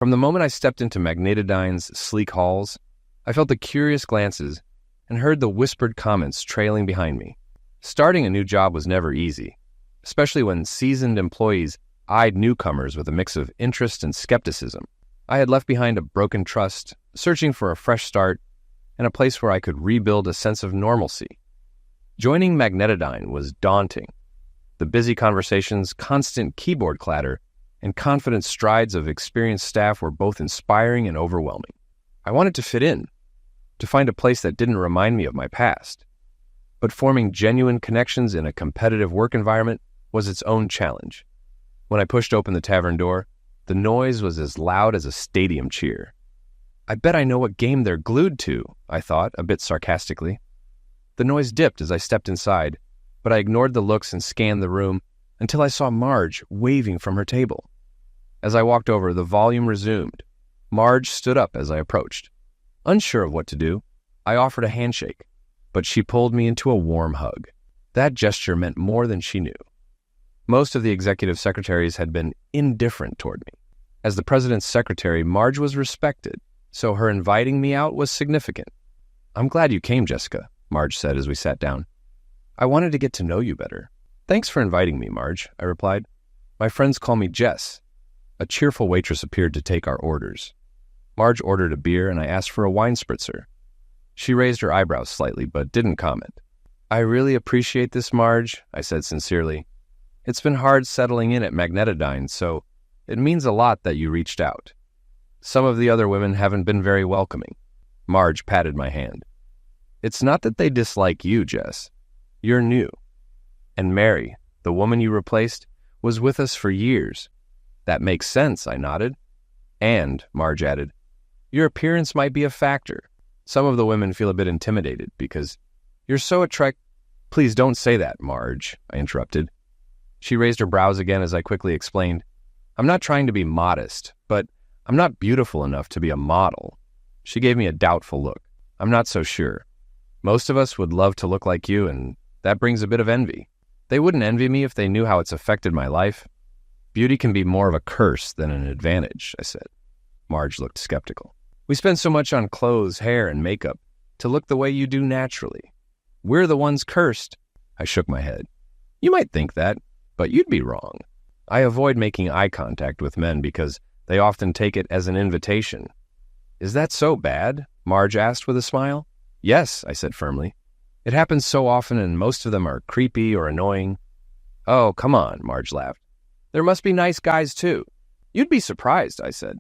From the moment I stepped into Magnetodyne's sleek halls, I felt the curious glances and heard the whispered comments trailing behind me. Starting a new job was never easy, especially when seasoned employees eyed newcomers with a mix of interest and skepticism. I had left behind a broken trust, searching for a fresh start and a place where I could rebuild a sense of normalcy. Joining Magnetodyne was daunting. The busy conversations, constant keyboard clatter, and confident strides of experienced staff were both inspiring and overwhelming. I wanted to fit in, to find a place that didn't remind me of my past. But forming genuine connections in a competitive work environment was its own challenge. When I pushed open the tavern door, the noise was as loud as a stadium cheer. I bet I know what game they're glued to, I thought, a bit sarcastically. The noise dipped as I stepped inside, but I ignored the looks and scanned the room until I saw Marge waving from her table. As I walked over, the volume resumed. Marge stood up as I approached. Unsure of what to do, I offered a handshake, but she pulled me into a warm hug. That gesture meant more than she knew. Most of the executive secretaries had been indifferent toward me. As the president's secretary, Marge was respected, so her inviting me out was significant. "I'm glad you came, Jessica," Marge said as we sat down. "I wanted to get to know you better." "Thanks for inviting me, Marge," I replied. "My friends call me Jess." A cheerful waitress appeared to take our orders. Marge ordered a beer and I asked for a wine spritzer. She raised her eyebrows slightly but didn't comment. "I really appreciate this, Marge," I said sincerely. "It's been hard settling in at Magnetodyne, so it means a lot that you reached out. Some of the other women haven't been very welcoming." Marge patted my hand. "It's not that they dislike you, Jess. You're new. And Mary, the woman you replaced, was with us for years." "That makes sense," I nodded. "And," Marge added, "your appearance might be a factor. Some of the women feel a bit intimidated because you're so Please don't say that, Marge," I interrupted. She raised her brows again as I quickly explained, "I'm not trying to be modest, but I'm not beautiful enough to be a model." She gave me a doubtful look. "I'm not so sure. Most of us would love to look like you, and that brings a bit of envy." "They wouldn't envy me if they knew how it's affected my life. Beauty can be more of a curse than an advantage," I said. Marge looked skeptical. "We spend so much on clothes, hair, and makeup to look the way you do naturally. We're the ones cursed." I shook my head. "You might think that, but you'd be wrong." I avoid making eye contact with men because they often take it as an invitation. "Is that so bad?" Marge asked with a smile. "Yes," I said firmly. "It happens so often and most of them are creepy or annoying." "Oh, come on," Marge laughed. "There must be nice guys too." "You'd be surprised," I said.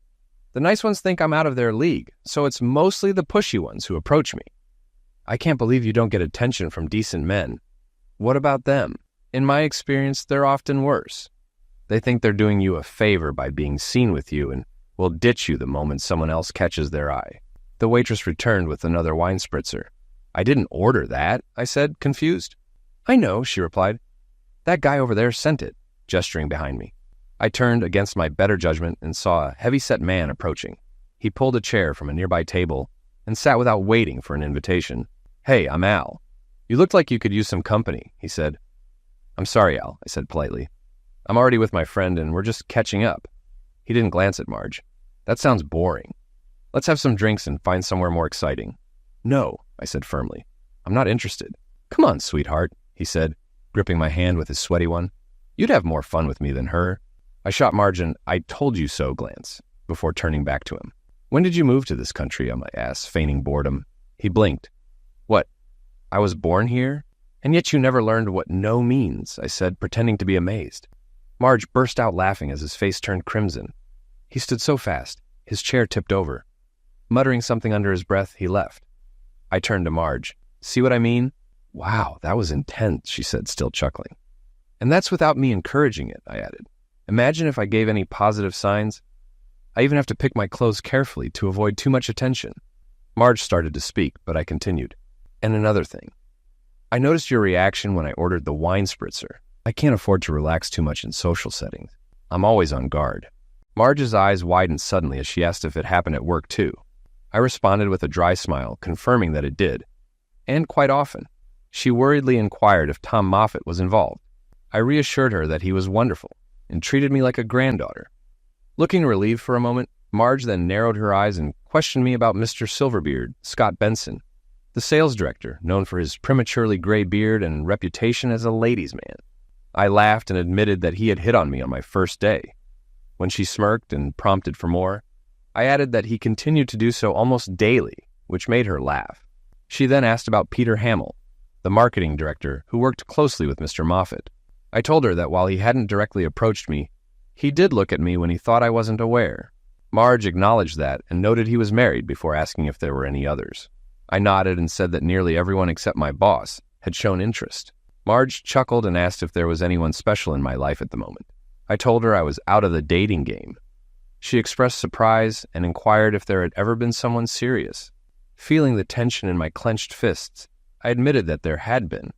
"The nice ones think I'm out of their league, so it's mostly the pushy ones who approach me." "I can't believe you don't get attention from decent men." "What about them? In my experience, they're often worse. They think they're doing you a favor by being seen with you and will ditch you the moment someone else catches their eye." The waitress returned with another wine spritzer. "I didn't order that," I said, confused. "I know," she replied. "That guy over there sent it," gesturing behind me. I turned against my better judgment and saw a heavy-set man approaching. He pulled a chair from a nearby table and sat without waiting for an invitation. "Hey, I'm Al. You looked like you could use some company," he said. "I'm sorry, Al," I said politely. "I'm already with my friend and we're just catching up." He didn't glance at Marge. "That sounds boring. Let's have some drinks and find somewhere more exciting." "No," I said firmly. "I'm not interested." "Come on, sweetheart," he said, gripping my hand with his sweaty one. "You'd have more fun with me than her." I shot Marge an "I told you so" glance before turning back to him. "When did you move to this country?" I asked, feigning boredom. He blinked. "What? I was born here? And yet you never learned what no means," I said, pretending to be amazed. Marge burst out laughing as his face turned crimson. He stood so fast, his chair tipped over. Muttering something under his breath, he left. I turned to Marge. "See what I mean?" "Wow, that was intense," she said, still chuckling. "And that's without me encouraging it," I added. "Imagine if I gave any positive signs. I even have to pick my clothes carefully to avoid too much attention." Marge started to speak, but I continued. "And another thing. I noticed your reaction when I ordered the wine spritzer. I can't afford to relax too much in social settings. I'm always on guard." Marge's eyes widened suddenly as she asked if it happened at work too. I responded with a dry smile, confirming that it did. And quite often. She worriedly inquired if Tom Moffat was involved. I reassured her that he was wonderful and treated me like a granddaughter. Looking relieved for a moment, Marge then narrowed her eyes and questioned me about Mr. Silverbeard, Scott Benson, the sales director, known for his prematurely gray beard and reputation as a ladies' man. I laughed and admitted that he had hit on me on my first day. When she smirked and prompted for more, I added that he continued to do so almost daily, which made her laugh. She then asked about Peter Hamill, the marketing director who worked closely with Mr. Moffat. I told her that while he hadn't directly approached me, he did look at me when he thought I wasn't aware. Marge acknowledged that and noted he was married before asking if there were any others. I nodded and said that nearly everyone except my boss had shown interest. Marge chuckled and asked if there was anyone special in my life at the moment. I told her I was out of the dating game. She expressed surprise and inquired if there had ever been someone serious. Feeling the tension in my clenched fists, I admitted that there had been,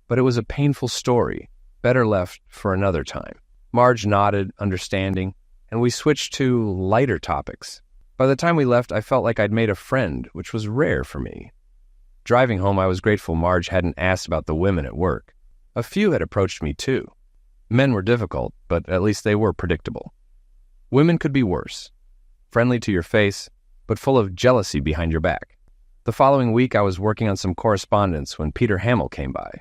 but it was a painful story, better left for another time. Marge nodded, understanding, and we switched to lighter topics. By the time we left, I felt like I'd made a friend, which was rare for me. Driving home, I was grateful Marge hadn't asked about the women at work. A few had approached me too. Men were difficult, but at least they were predictable. Women could be worse. Friendly to your face, but full of jealousy behind your back. The following week, I was working on some correspondence when Peter Hamill came by.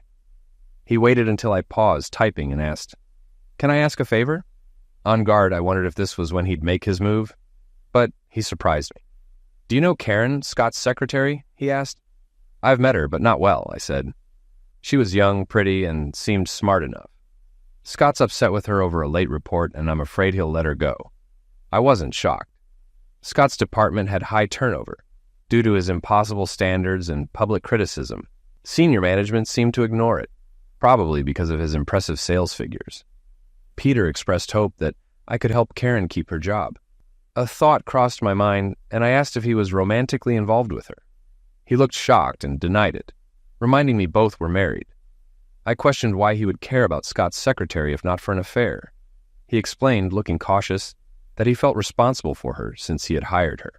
He waited until I paused typing and asked, "Can I ask a favor?" On guard, I wondered if this was when he'd make his move, but he surprised me. "Do you know Karen, Scott's secretary?" he asked. "I've met her, but not well," I said. She was young, pretty, and seemed smart enough. Scott's upset with her over a late report, and I'm afraid he'll let her go. I wasn't shocked. Scott's department had high turnover, due to his impossible standards and public criticism. Senior management seemed to ignore it, probably because of his impressive sales figures. Peter expressed hope that I could help Karen keep her job. A thought crossed my mind, and I asked if he was romantically involved with her. He looked shocked and denied it, reminding me both were married. I questioned why he would care about Scott's secretary if not for an affair. He explained, looking cautious, that he felt responsible for her since he had hired her.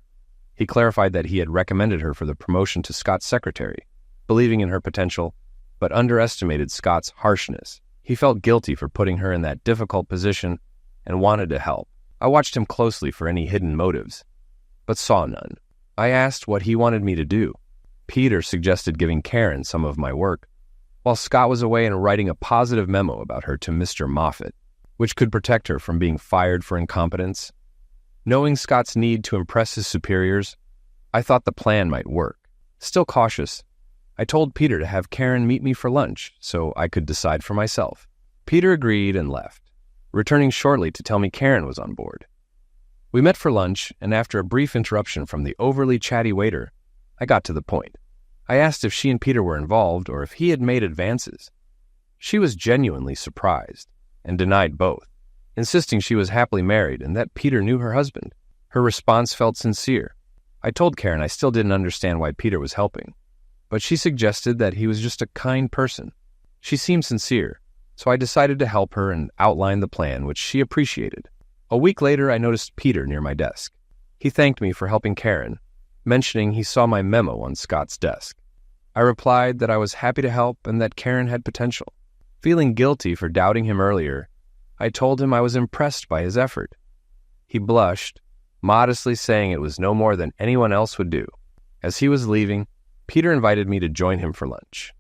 He clarified that he had recommended her for the promotion to Scott's secretary, believing in her potential, but underestimated Scott's harshness. He felt guilty for putting her in that difficult position and wanted to help. I watched him closely for any hidden motives, but saw none. I asked what he wanted me to do. Peter suggested giving Karen some of my work, while Scott was away and writing a positive memo about her to Mr. Moffat, which could protect her from being fired for incompetence. Knowing Scott's need to impress his superiors, I thought the plan might work. Still cautious, I told Peter to have Karen meet me for lunch so I could decide for myself. Peter agreed and left, returning shortly to tell me Karen was on board. We met for lunch, and after a brief interruption from the overly chatty waiter, I got to the point. I asked if she and Peter were involved or if he had made advances. She was genuinely surprised and denied both, insisting she was happily married and that Peter knew her husband. Her response felt sincere. I told Karen I still didn't understand why Peter was helping, but she suggested that he was just a kind person. She seemed sincere, so I decided to help her and outline the plan, which she appreciated. A week later, I noticed Peter near my desk. He thanked me for helping Karen, mentioning he saw my memo on Scott's desk. I replied that I was happy to help and that Karen had potential. Feeling guilty for doubting him earlier, I told him I was impressed by his effort. He blushed, modestly saying it was no more than anyone else would do. As he was leaving, Peter invited me to join him for lunch.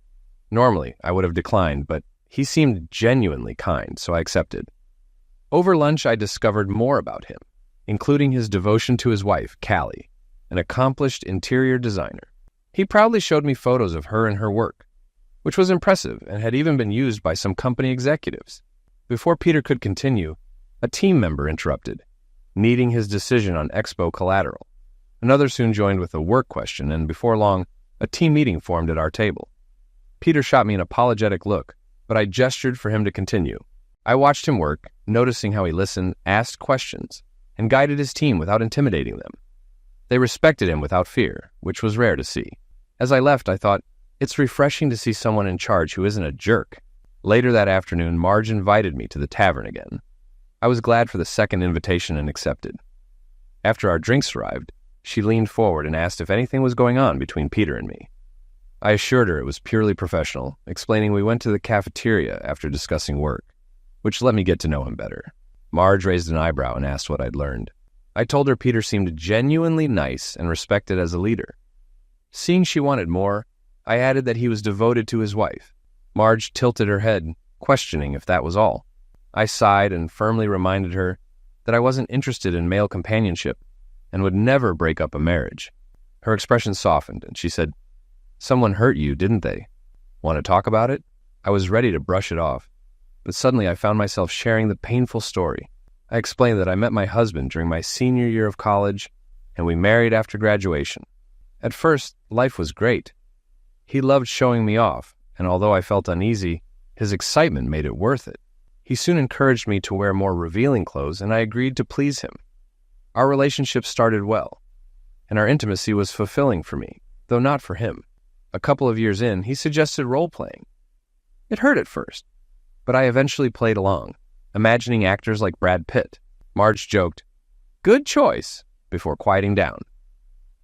Normally, I would have declined, but he seemed genuinely kind, so I accepted. Over lunch, I discovered more about him, including his devotion to his wife, Callie, an accomplished interior designer. He proudly showed me photos of her and her work, which was impressive and had even been used by some company executives. Before Peter could continue, a team member interrupted, needing his decision on expo collateral. Another soon joined with a work question, and before long, a team meeting formed at our table. Peter shot me an apologetic look, but I gestured for him to continue. I watched him work, noticing how he listened, asked questions, and guided his team without intimidating them. They respected him without fear, which was rare to see. As I left, I thought, it's refreshing to see someone in charge who isn't a jerk. Later that afternoon, Marge invited me to the tavern again. I was glad for the second invitation and accepted. After our drinks arrived, she leaned forward and asked if anything was going on between Peter and me. I assured her it was purely professional, explaining we went to the cafeteria after discussing work, which let me get to know him better. Marge raised an eyebrow and asked what I'd learned. I told her Peter seemed genuinely nice and respected as a leader. Seeing she wanted more, I added that he was devoted to his wife. Marge tilted her head, questioning if that was all. I sighed and firmly reminded her that I wasn't interested in male companionship and would never break up a marriage. Her expression softened, and she said, "Someone hurt you, didn't they? Want to talk about it?" I was ready to brush it off, but suddenly I found myself sharing the painful story. I explained that I met my husband during my senior year of college, and we married after graduation. At first, life was great. He loved showing me off, and although I felt uneasy, his excitement made it worth it. He soon encouraged me to wear more revealing clothes, and I agreed to please him. Our relationship started well, and our intimacy was fulfilling for me, though not for him. A couple of years in, he suggested role-playing. It hurt at first, but I eventually played along, imagining actors like Brad Pitt. Marge joked, "Good choice," before quieting down.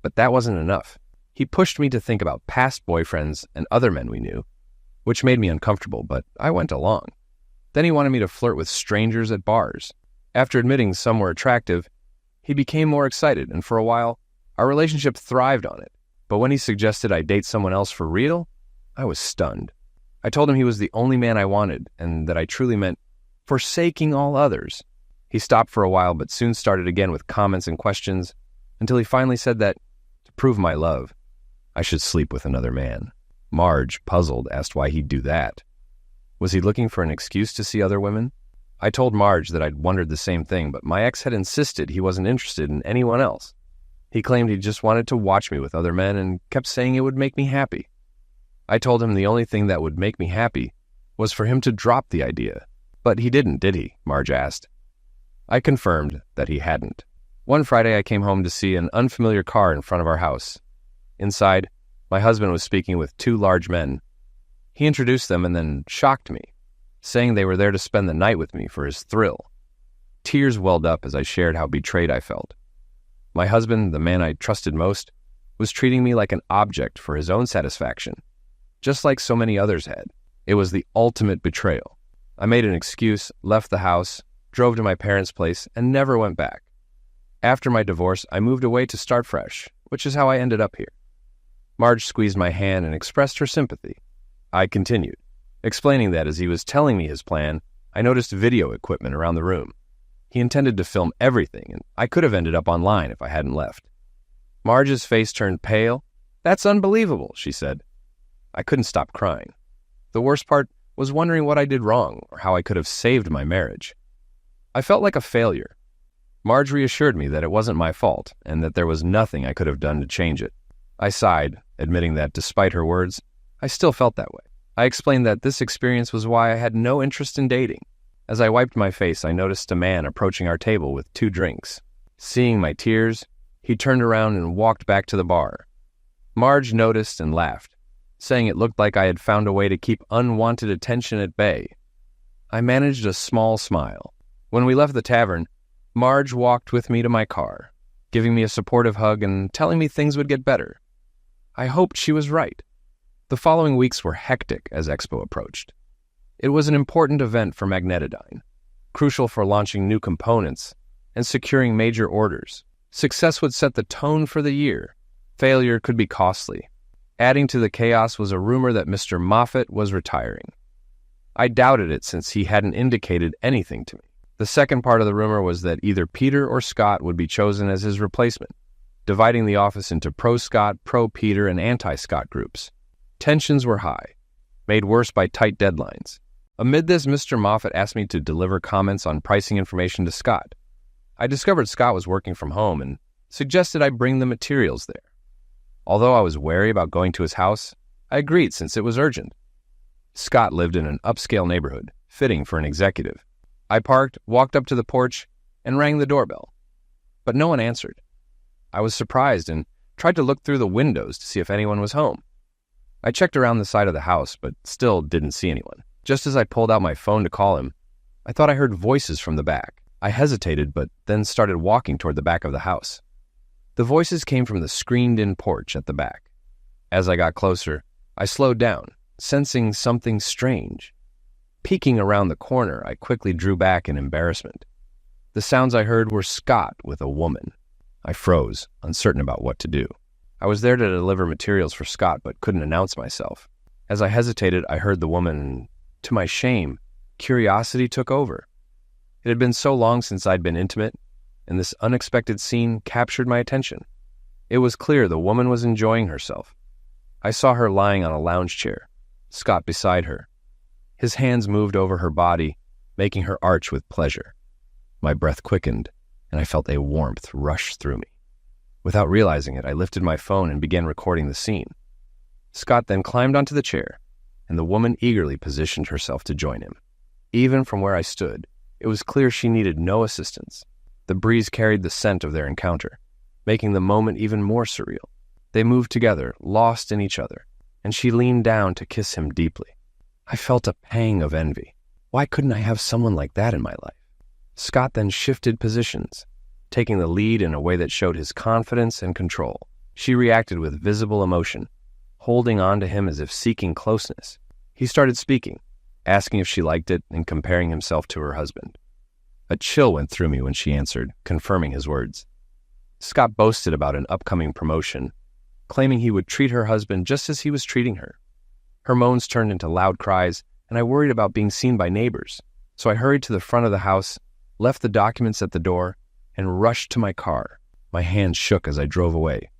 But that wasn't enough. He pushed me to think about past boyfriends and other men we knew, which made me uncomfortable, but I went along. Then he wanted me to flirt with strangers at bars. After admitting some were attractive, he became more excited, and for a while, our relationship thrived on it. But when he suggested I date someone else for real, I was stunned. I told him he was the only man I wanted, and that I truly meant forsaking all others. He stopped for a while, but soon started again with comments and questions, until he finally said that, to prove my love, I should sleep with another man. Marge, puzzled, asked why he'd do that. Was he looking for an excuse to see other women? I told Marge that I'd wondered the same thing, but my ex had insisted he wasn't interested in anyone else. He claimed he just wanted to watch me with other men and kept saying it would make me happy. I told him the only thing that would make me happy was for him to drop the idea. But he didn't, did he? Marge asked. I confirmed that he hadn't. One Friday I came home to see an unfamiliar car in front of our house. Inside, my husband was speaking with two large men. He introduced them and then shocked me, saying they were there to spend the night with me for his thrill. Tears welled up as I shared how betrayed I felt. My husband, the man I trusted most, was treating me like an object for his own satisfaction, just like so many others had. It was the ultimate betrayal. I made an excuse, left the house, drove to my parents' place, and never went back. After my divorce, I moved away to start fresh, which is how I ended up here. Marge squeezed my hand and expressed her sympathy. I continued, explaining that as he was telling me his plan, I noticed video equipment around the room. He intended to film everything, and I could have ended up online if I hadn't left. Marge's face turned pale. "That's unbelievable," she said. I couldn't stop crying. The worst part was wondering what I did wrong or how I could have saved my marriage. I felt like a failure. Marge reassured me that it wasn't my fault and that there was nothing I could have done to change it. I sighed, admitting that despite her words, I still felt that way. I explained that this experience was why I had no interest in dating. As I wiped my face, I noticed a man approaching our table with 2 drinks. Seeing my tears, he turned around and walked back to the bar. Marge noticed and laughed, saying it looked like I had found a way to keep unwanted attention at bay. I managed a small smile. When we left the tavern, Marge walked with me to my car, giving me a supportive hug and telling me things would get better. I hoped she was right. The following weeks were hectic as Expo approached. It was an important event for Magnetodyne, crucial for launching new components and securing major orders. Success would set the tone for the year. Failure could be costly. Adding to the chaos was a rumor that Mr. Moffat was retiring. I doubted it since he hadn't indicated anything to me. The second part of the rumor was that either Peter or Scott would be chosen as his replacement, dividing the office into pro-Scott, pro-Peter, and anti-Scott groups. Tensions were high, made worse by tight deadlines. Amid this, Mr. Moffat asked me to deliver comments on pricing information to Scott. I discovered Scott was working from home and suggested I bring the materials there. Although I was wary about going to his house, I agreed since it was urgent. Scott lived in an upscale neighborhood, fitting for an executive. I parked, walked up to the porch, and rang the doorbell. But no one answered. I was surprised and tried to look through the windows to see if anyone was home. I checked around the side of the house, but still didn't see anyone. Just as I pulled out my phone to call him, I thought I heard voices from the back. I hesitated, but then started walking toward the back of the house. The voices came from the screened-in porch at the back. As I got closer, I slowed down, sensing something strange. Peeking around the corner, I quickly drew back in embarrassment. The sounds I heard were Scott with a woman. I froze, uncertain about what to do. I was there to deliver materials for Scott, but couldn't announce myself. As I hesitated, I heard the woman, and to my shame, curiosity took over. It had been so long since I'd been intimate, and this unexpected scene captured my attention. It was clear the woman was enjoying herself. I saw her lying on a lounge chair, Scott beside her. His hands moved over her body, making her arch with pleasure. My breath quickened, and I felt a warmth rush through me. Without realizing it, I lifted my phone and began recording the scene. Scott then climbed onto the chair, and the woman eagerly positioned herself to join him. Even from where I stood, it was clear she needed no assistance. The breeze carried the scent of their encounter, making the moment even more surreal. They moved together, lost in each other, and she leaned down to kiss him deeply. I felt a pang of envy. Why couldn't I have someone like that in my life? Scott then shifted positions, taking the lead in a way that showed his confidence and control. She reacted with visible emotion, holding on to him as if seeking closeness. He started speaking, asking if she liked it and comparing himself to her husband. A chill went through me when she answered, confirming his words. Scott boasted about an upcoming promotion, claiming he would treat her husband just as he was treating her. Her moans turned into loud cries, and I worried about being seen by neighbors. So I hurried to the front of the house, left the documents at the door, and rushed to my car. My hands shook as I drove away.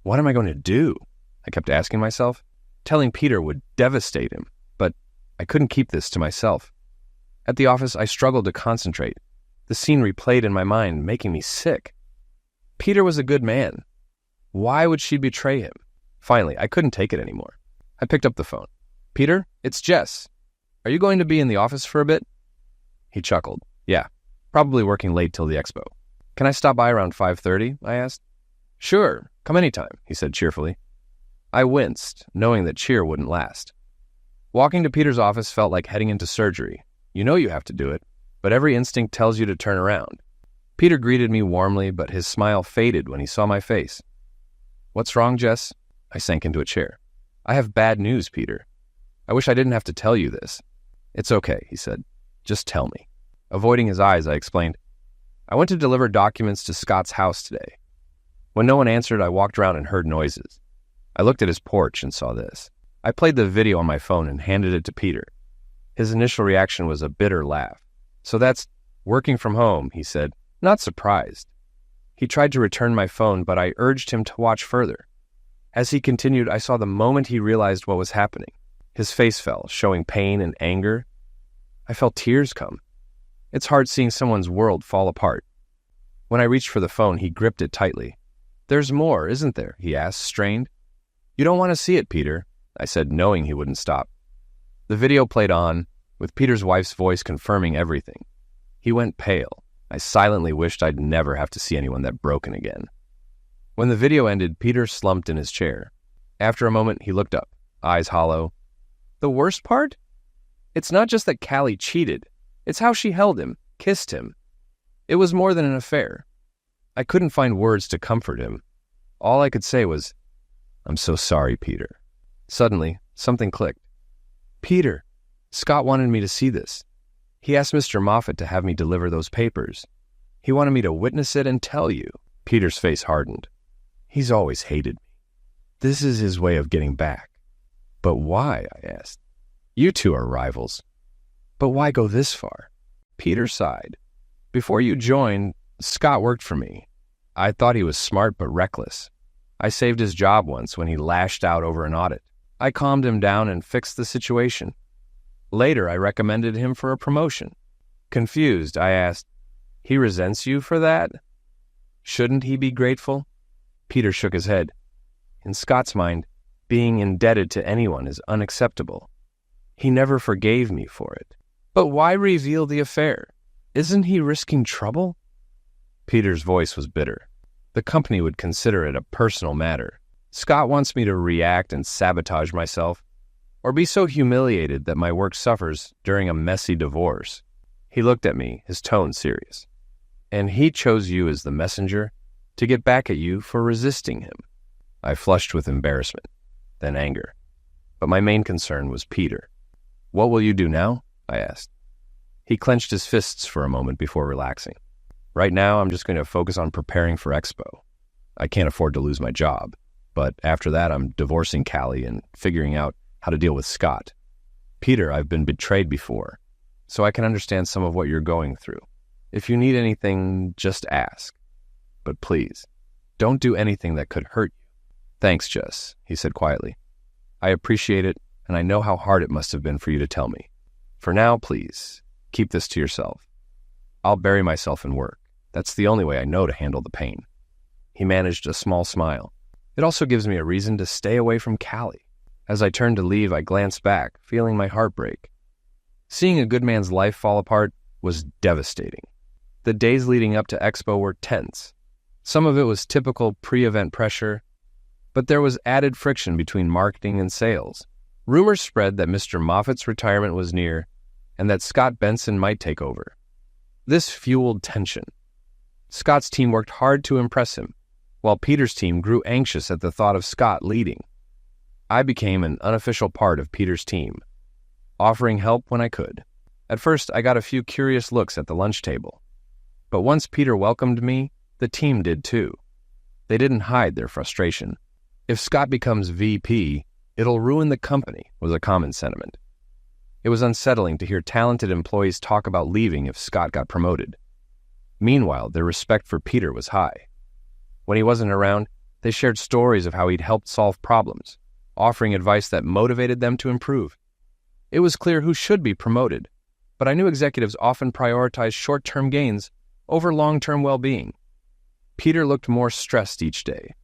What am I going to do? I kept asking myself. Telling Peter would devastate him, but I couldn't keep this to myself. At the office, I struggled to concentrate. The scene replayed in my mind, making me sick. Peter was a good man. Why would she betray him? Finally, I couldn't take it anymore. I picked up the phone. Peter, it's Jess. Are you going to be in the office for a bit? He chuckled. Yeah, probably working late till the expo. Can I stop by around 5:30? I asked. Sure, come anytime, he said cheerfully. I winced, knowing that cheer wouldn't last. Walking to Peter's office felt like heading into surgery. You know you have to do it, but every instinct tells you to turn around. Peter greeted me warmly, but his smile faded when he saw my face. What's wrong, Jess? I sank into a chair. I have bad news, Peter. I wish I didn't have to tell you this. It's okay, he said. Just tell me. Avoiding his eyes, I explained. I went to deliver documents to Scott's house today. When no one answered, I walked around and heard noises. I looked at his porch and saw this. I played the video on my phone and handed it to Peter. His initial reaction was a bitter laugh. So that's working from home, he said, not surprised. He tried to return my phone, but I urged him to watch further. As he continued, I saw the moment he realized what was happening. His face fell, showing pain and anger. I felt tears come. It's hard seeing someone's world fall apart. When I reached for the phone, he gripped it tightly. There's more, isn't there? He asked, strained. You don't want to see it, Peter, I said, knowing he wouldn't stop. The video played on, with Peter's wife's voice confirming everything. He went pale. I silently wished I'd never have to see anyone that broken again. When the video ended, Peter slumped in his chair. After a moment, he looked up, eyes hollow. The worst part? It's not just that Callie cheated. It's how she held him, kissed him. It was more than an affair. I couldn't find words to comfort him. All I could say was, I'm so sorry, Peter. Suddenly, something clicked. Peter, Scott wanted me to see this. He asked Mr. Moffat to have me deliver those papers. He wanted me to witness it and tell you. Peter's face hardened. He's always hated me. This is his way of getting back. But why? I asked. You two are rivals. But why go this far? Peter sighed. Before you joined, Scott worked for me. I thought he was smart but reckless. I saved his job once when he lashed out over an audit. I calmed him down and fixed the situation. Later, I recommended him for a promotion. Confused, I asked, he resents you for that? Shouldn't he be grateful? Peter shook his head. In Scott's mind, being indebted to anyone is unacceptable. He never forgave me for it. But why reveal the affair? Isn't he risking trouble? Peter's voice was bitter. The company would consider it a personal matter. Scott wants me to react and sabotage myself, or be so humiliated that my work suffers during a messy divorce. He looked at me, his tone serious. And he chose you as the messenger to get back at you for resisting him. I flushed with embarrassment, then anger. But my main concern was Peter. What will you do now? I asked. He clenched his fists for a moment before relaxing. Right now, I'm just going to focus on preparing for Expo. I can't afford to lose my job, but after that, I'm divorcing Callie and figuring out how to deal with Scott. Peter, I've been betrayed before, so I can understand some of what you're going through. If you need anything, just ask. But please, don't do anything that could hurt you. Thanks, Jess, he said quietly. I appreciate it, and I know how hard it must have been for you to tell me. For now, please, keep this to yourself. I'll bury myself in work. That's the only way I know to handle the pain. He managed a small smile. It also gives me a reason to stay away from Callie. As I turned to leave, I glanced back, feeling my heart break. Seeing a good man's life fall apart was devastating. The days leading up to Expo were tense. Some of it was typical pre-event pressure, but there was added friction between marketing and sales. Rumors spread that Mr. Moffat's retirement was near and that Scott Benson might take over. This fueled tension. Scott's team worked hard to impress him, while Peter's team grew anxious at the thought of Scott leading. I became an unofficial part of Peter's team, offering help when I could. At first, I got a few curious looks at the lunch table. But once Peter welcomed me, the team did too. They didn't hide their frustration. If Scott becomes VP, it'll ruin the company, was a common sentiment. It was unsettling to hear talented employees talk about leaving if Scott got promoted. Meanwhile, their respect for Peter was high. When he wasn't around, they shared stories of how he'd helped solve problems, offering advice that motivated them to improve. It was clear who should be promoted, but I knew executives often prioritize short-term gains over long-term well-being. Peter looked more stressed each day,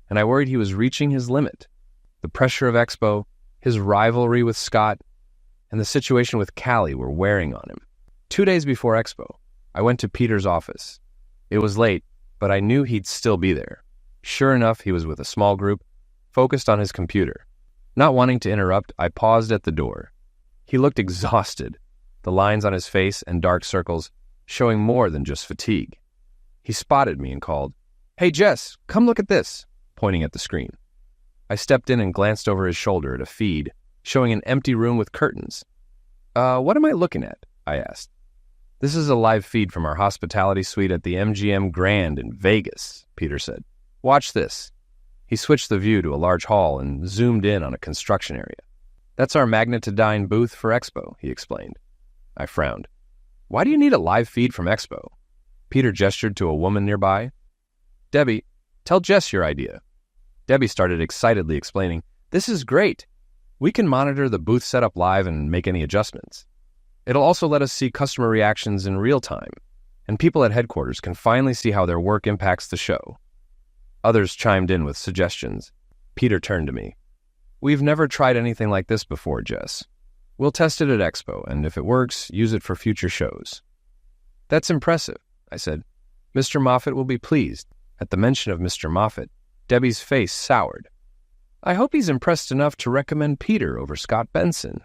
and I worried he was reaching his limit. The pressure of Expo, his rivalry with Scott, and the situation with Callie were wearing on him. 2 days before Expo, I went to Peter's office. It was late, but I knew he'd still be there. Sure enough, he was with a small group, focused on his computer. Not wanting to interrupt, I paused at the door. He looked exhausted, the lines on his face and dark circles showing more than just fatigue. He spotted me and called, "Hey Jess, come look at this," pointing at the screen. I stepped in and glanced over his shoulder at a feed showing an empty room with curtains. What am I looking at?" I asked. "This is a live feed from our hospitality suite at the MGM Grand in Vegas," Peter said. "Watch this." He switched the view to a large hall and zoomed in on a construction area. "That's our Magnetidine booth for Expo," he explained. I frowned. "Why do you need a live feed from Expo?" Peter gestured to a woman nearby. "Debbie, tell Jess your idea." Debbie started excitedly explaining, "This is great. We can monitor the booth setup live and make any adjustments. It'll also let us see customer reactions in real time, and people at headquarters can finally see how their work impacts the show." Others chimed in with suggestions. Peter turned to me. "We've never tried anything like this before, Jess. We'll test it at Expo, and if it works, use it for future shows." "That's impressive," I said. "Mr. Moffat will be pleased." At the mention of Mr. Moffat, Debbie's face soured. "I hope he's impressed enough to recommend Peter over Scott Benson."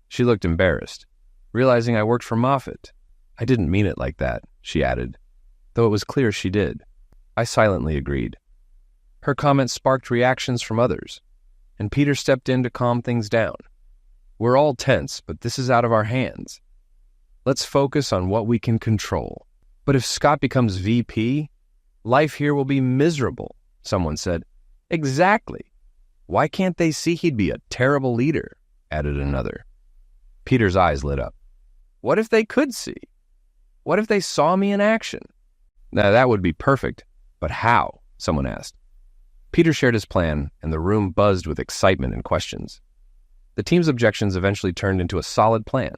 She looked embarrassed, realizing I worked for Moffat. "I didn't mean it like that," she added, though it was clear she did. I silently agreed. Her comment sparked reactions from others, and Peter stepped in to calm things down. "We're all tense, but this is out of our hands. Let's focus on what we can control." "But if Scott becomes VP, life here will be miserable," someone said. "Exactly. Why can't they see he'd be a terrible leader?" added another. Peter's eyes lit up. "What if they could see? What if they saw me in action?" "Now that would be perfect, but how?" someone asked. Peter shared his plan, and the room buzzed with excitement and questions. The team's objections eventually turned into a solid plan.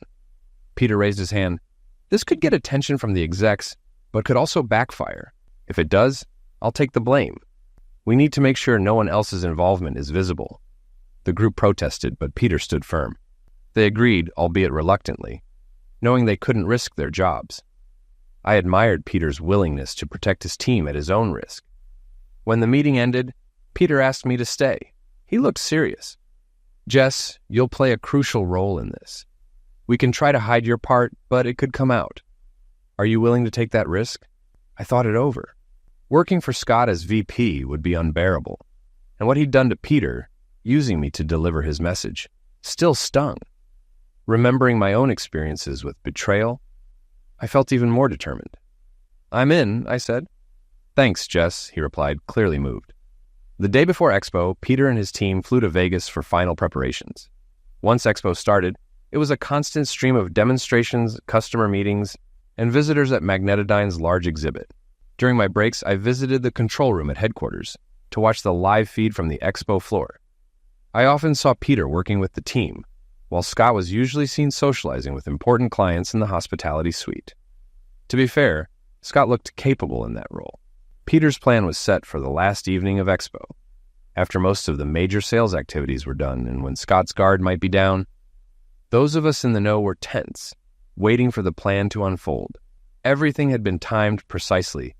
Peter raised his hand. "This could get attention from the execs, but could also backfire. If it does, I'll take the blame. We need to make sure no one else's involvement is visible." The group protested, but Peter stood firm. They agreed, albeit reluctantly, knowing they couldn't risk their jobs. I admired Peter's willingness to protect his team at his own risk. When the meeting ended, Peter asked me to stay. He looked serious. "Jess, you'll play a crucial role in this. We can try to hide your part, but it could come out. Are you willing to take that risk?" I thought it over. Working for Scott as VP would be unbearable, and what he'd done to Peter, using me to deliver his message, still stung. Remembering my own experiences with betrayal, I felt even more determined. "I'm in," I said. "Thanks, Jess," he replied, clearly moved. The day before Expo, Peter and his team flew to Vegas for final preparations. Once Expo started, it was a constant stream of demonstrations, customer meetings, and visitors at Magnetodyne's large exhibit. During my breaks, I visited the control room at headquarters to watch the live feed from the Expo floor. I often saw Peter working with the team, while Scott was usually seen socializing with important clients in the hospitality suite. To be fair, Scott looked capable in that role. Peter's plan was set for the last evening of Expo. After most of the major sales activities were done and when Scott's guard might be down, those of us in the know were tense, waiting for the plan to unfold. Everything had been timed precisely,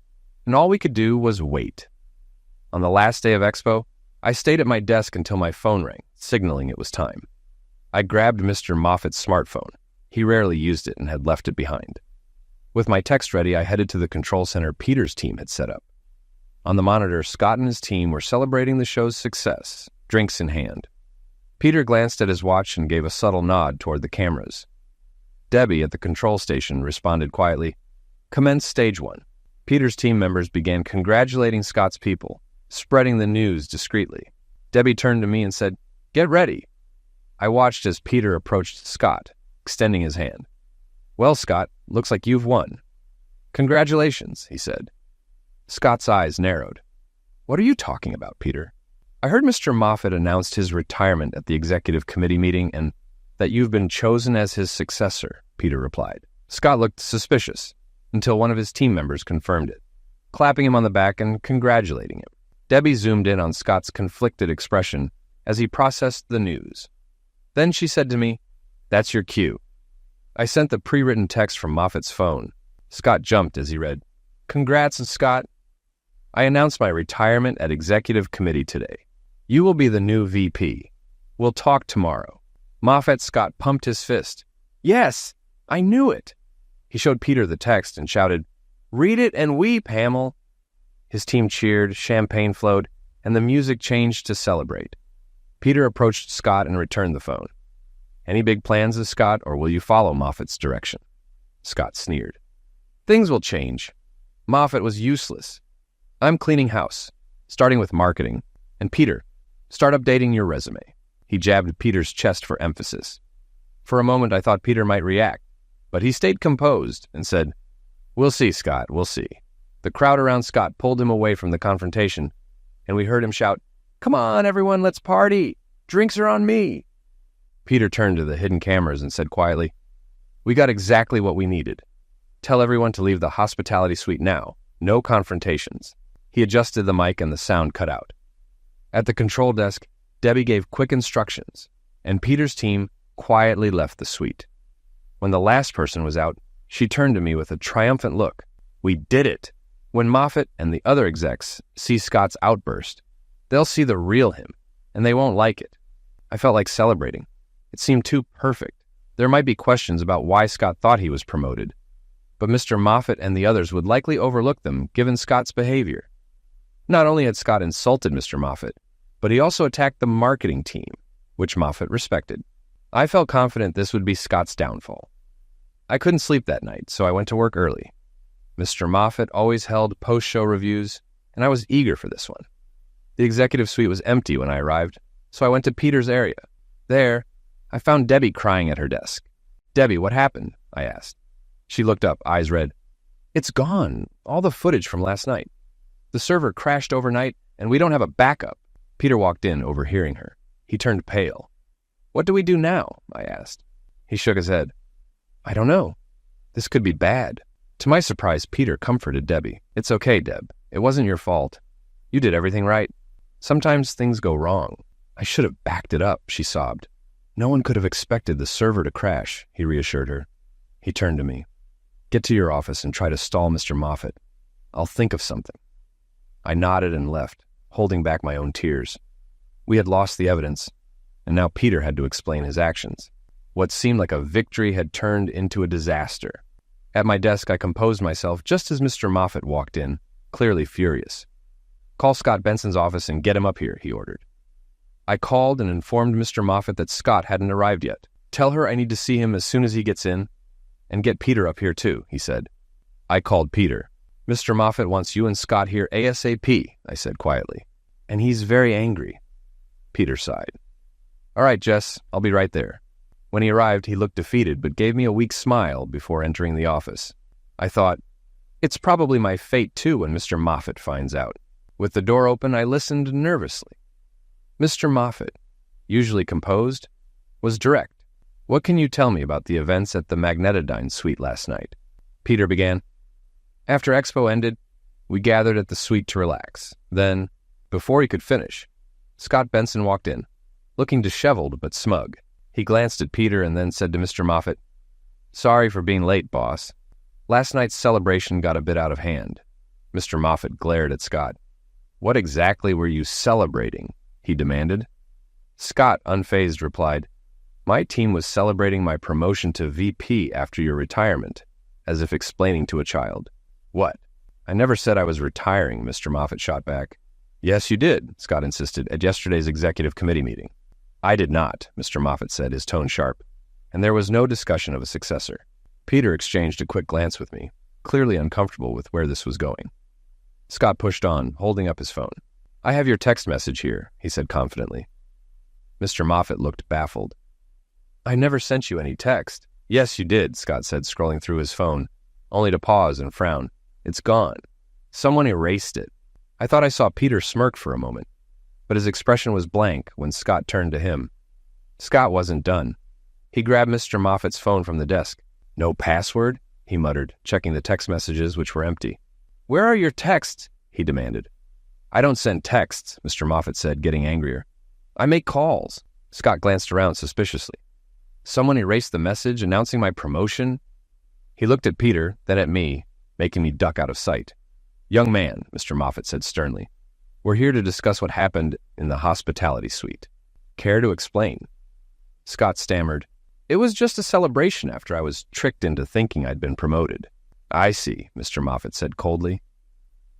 and all we could do was wait. On the last day of Expo, I stayed at my desk until my phone rang, signaling it was time. I grabbed Mr. Moffat's smartphone. He rarely used it and had left it behind. With my text ready, I headed to the control center Peter's team had set up. On the monitor, Scott and his team were celebrating the show's success, drinks in hand. Peter glanced at his watch and gave a subtle nod toward the cameras. Debbie at the control station responded quietly, "Commence stage one." Peter's team members began congratulating Scott's people, spreading the news discreetly. Debbie turned to me and said, "Get ready." I watched as Peter approached Scott, extending his hand. "Well, Scott, looks like you've won." "Congratulations," he said. Scott's eyes narrowed. "What are you talking about, Peter?" "I heard Mr. Moffat announced his retirement at the executive committee meeting and that you've been chosen as his successor," Peter replied. Scott looked suspicious until one of his team members confirmed it, clapping him on the back and congratulating him. Debbie zoomed in on Scott's conflicted expression as he processed the news. Then she said to me, "That's your cue." I sent the pre-written text from Moffat's phone. Scott jumped as he read, "Congrats, Scott. I announced my retirement at executive committee today. You will be the new VP. We'll talk tomorrow." Moffat Scott pumped his fist. "Yes, I knew it." He showed Peter the text and shouted, "Read it and weep, Hamill." His team cheered, champagne flowed, and the music changed to celebrate. Peter approached Scott and returned the phone. "Any big plans, Scott, or will you follow Moffat's direction?" Scott sneered. "Things will change. Moffat was useless. I'm cleaning house, starting with marketing. And Peter, start updating your resume." He jabbed Peter's chest for emphasis. For a moment I thought Peter might react, but he stayed composed and said, "We'll see, Scott, we'll see." The crowd around Scott pulled him away from the confrontation, and we heard him shout, "Come on, everyone, let's party. Drinks are on me." Peter turned to the hidden cameras and said quietly, "We got exactly what we needed. Tell everyone to leave the hospitality suite now. No confrontations." He adjusted the mic and the sound cut out. At the control desk, Debbie gave quick instructions, and Peter's team quietly left the suite. When the last person was out, she turned to me with a triumphant look. "We did it." When Moffat and the other execs see Scott's outburst, they'll see the real him, and they won't like it. I felt like celebrating. It seemed too perfect. There might be questions about why Scott thought he was promoted, but Mr. Moffat and the others would likely overlook them given Scott's behavior. Not only had Scott insulted Mr. Moffat, but he also attacked the marketing team, which Moffat respected. I felt confident this would be Scott's downfall. I couldn't sleep that night, so I went to work early. Mr. Moffat always held post-show reviews, and I was eager for this one. The executive suite was empty when I arrived, so I went to Peter's area. There, I found Debbie crying at her desk. "Debbie, what happened?" I asked. She looked up, eyes red. "It's gone, all the footage from last night. The server crashed overnight, and we don't have a backup." Peter walked in, overhearing her. He turned pale. "What do we do now?" I asked. He shook his head. "I don't know. This could be bad." To my surprise, Peter comforted Debbie. "It's okay, Deb. It wasn't your fault. You did everything right. Sometimes things go wrong." "I should have backed it up," she sobbed. "No one could have expected the server to crash," he reassured her. He turned to me. "Get to your office and try to stall Mr. Moffat. I'll think of something." I nodded and left, holding back my own tears. We had lost the evidence, and now Peter had to explain his actions. What seemed like a victory had turned into a disaster. At my desk, I composed myself just as Mr. Moffat walked in, clearly furious. "Call Scott Benson's office and get him up here," he ordered. I called and informed Mr. Moffat that Scott hadn't arrived yet. "Tell her I need to see him as soon as he gets in, and get Peter up here too," he said. I called Peter. Mr. Moffat wants you and Scott here ASAP, I said quietly. And he's very angry. Peter sighed. All right, Jess, I'll be right there. When he arrived, he looked defeated, but gave me a weak smile before entering the office. I thought, it's probably my fate, too, when Mr. Moffat finds out. With the door open, I listened nervously. Mr. Moffat, usually composed, was direct. What can you tell me about the events at the Magnetodyne suite last night? Peter began. After Expo ended, we gathered at the suite to relax. Then, before he could finish, Scott Benson walked in, looking disheveled but smug. He glanced at Peter and then said to Mr. Moffat, Sorry for being late, boss. Last night's celebration got a bit out of hand. Mr. Moffat glared at Scott. What exactly were you celebrating? He demanded. Scott, unfazed, replied, My team was celebrating my promotion to VP after your retirement, as if explaining to a child. What? I never said I was retiring, Mr. Moffat shot back. Yes, you did, Scott insisted, at yesterday's executive committee meeting. I did not, Mr. Moffat said, his tone sharp, and there was no discussion of a successor. Peter exchanged a quick glance with me, clearly uncomfortable with where this was going. Scott pushed on, holding up his phone. I have your text message here, he said confidently. Mr. Moffat looked baffled. I never sent you any text. Yes, you did, Scott said, scrolling through his phone, only to pause and frown. It's gone. Someone erased it. I thought I saw Peter smirk for a moment, but his expression was blank when Scott turned to him. Scott wasn't done. He grabbed Mr. Moffat's phone from the desk. No password? He muttered, checking the text messages, which were empty. Where are your texts? He demanded. I don't send texts, Mr. Moffat said, getting angrier. I make calls. Scott glanced around suspiciously. Someone erased the message announcing my promotion? He looked at Peter, then at me, making me duck out of sight. Young man, Mr. Moffat said sternly, we're here to discuss what happened in the hospitality suite. Care to explain? Scott stammered. It was just a celebration after I was tricked into thinking I'd been promoted. I see, Mr. Moffat said coldly.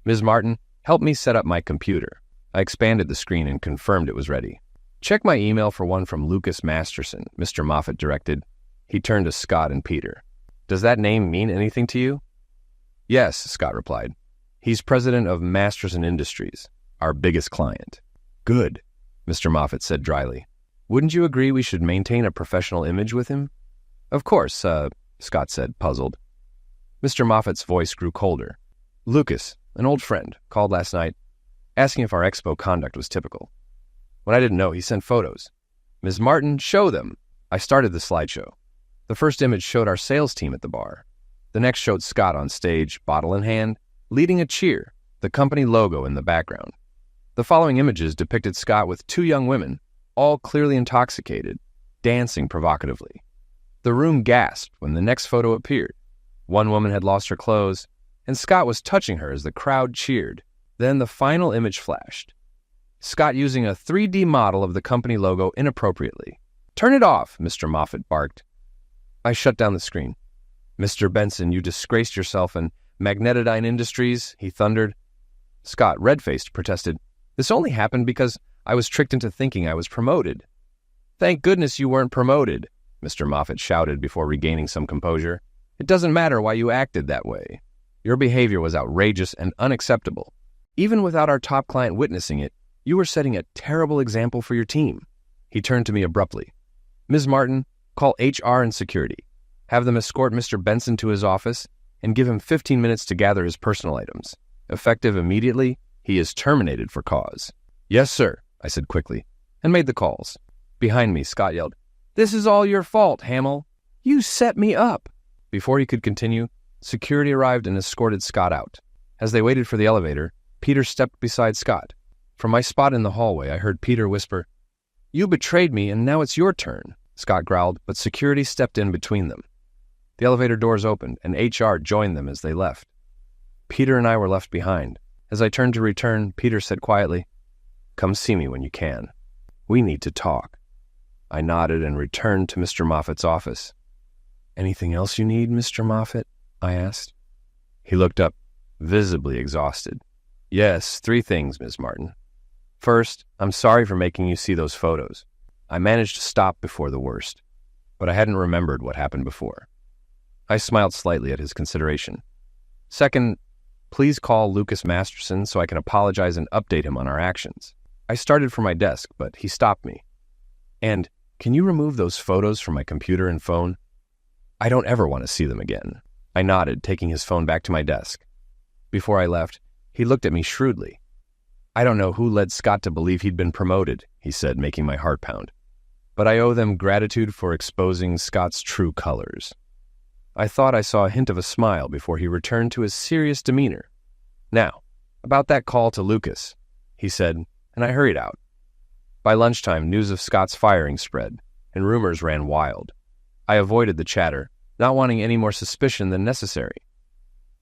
Ms. Martin, help me set up my computer. I expanded the screen and confirmed it was ready. Check my email for one from Lucas Masterson, Mr. Moffat directed. He turned to Scott and Peter. Does that name mean anything to you? Yes, Scott replied. He's president of Masterson Industries, our biggest client. Good, Mr. Moffat said dryly. Wouldn't you agree we should maintain a professional image with him? Of course, Scott said, puzzled. Mr. Moffat's voice grew colder. Lucas, an old friend, called last night, asking if our expo conduct was typical. When I didn't know, he sent photos. Ms. Martin, show them. I started the slideshow. The first image showed our sales team at the bar. The next showed Scott on stage, bottle in hand, leading a cheer, the company logo in the background. The following images depicted Scott with two young women, all clearly intoxicated, dancing provocatively. The room gasped when the next photo appeared. One woman had lost her clothes, and Scott was touching her as the crowd cheered. Then the final image flashed. Scott using a 3D model of the company logo inappropriately. Turn it off, Mr. Moffat barked. I shut down the screen. Mr. Benson, you disgraced yourself and Magnetodyne Industries, he thundered. Scott, red-faced, protested. This only happened because I was tricked into thinking I was promoted. Thank goodness you weren't promoted, Mr. Moffat shouted before regaining some composure. It doesn't matter why you acted that way. Your behavior was outrageous and unacceptable. Even without our top client witnessing it, you were setting a terrible example for your team. He turned to me abruptly. Ms. Martin, call HR and security. Have them escort Mr. Benson to his office and give him 15 minutes to gather his personal items. Effective immediately, he is terminated for cause. Yes, sir, I said quickly, and made the calls. Behind me, Scott yelled, This is all your fault, Hamill. You set me up. Before he could continue, security arrived and escorted Scott out. As they waited for the elevator, Peter stepped beside Scott. From my spot in the hallway, I heard Peter whisper, You betrayed me, and now it's your turn, Scott growled, but security stepped in between them. The elevator doors opened, and HR joined them as they left. Peter and I were left behind. As I turned to return, Peter said quietly, Come see me when you can. We need to talk. I nodded and returned to Mr. Moffat's office. Anything else you need, Mr. Moffat? I asked. He looked up, visibly exhausted. Yes, 3 things, Ms. Martin. First, I'm sorry for making you see those photos. I managed to stop before the worst, but I hadn't remembered what happened before. I smiled slightly at his consideration. Second, Please call Lucas Masterson so I can apologize and update him on our actions. I started for my desk, but he stopped me. And can you remove those photos from my computer and phone? I don't ever want to see them again. I nodded, taking his phone back to my desk. Before I left, he looked at me shrewdly. I don't know who led Scott to believe he'd been promoted, he said, making my heart pound. But I owe them gratitude for exposing Scott's true colors. I thought I saw a hint of a smile before he returned to his serious demeanor. Now, about that call to Lucas, he said, and I hurried out. By lunchtime, news of Scott's firing spread, and rumors ran wild. I avoided the chatter, not wanting any more suspicion than necessary.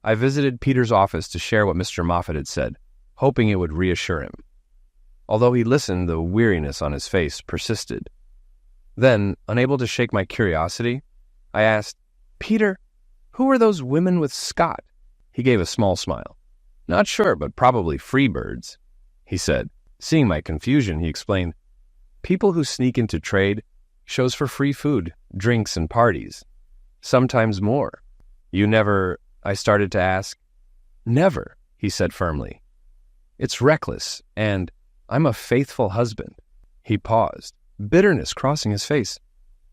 I visited Peter's office to share what Mr. Moffat had said, hoping it would reassure him. Although he listened, the weariness on his face persisted. Then, unable to shake my curiosity, I asked, Peter, who are those women with Scott? He gave a small smile. Not sure, but probably free birds, he said. Seeing my confusion, he explained, people who sneak into trade shows for free food, drinks, and parties. Sometimes more. You never, I started to ask. Never, he said firmly. It's reckless, and I'm a faithful husband. He paused, bitterness crossing his face.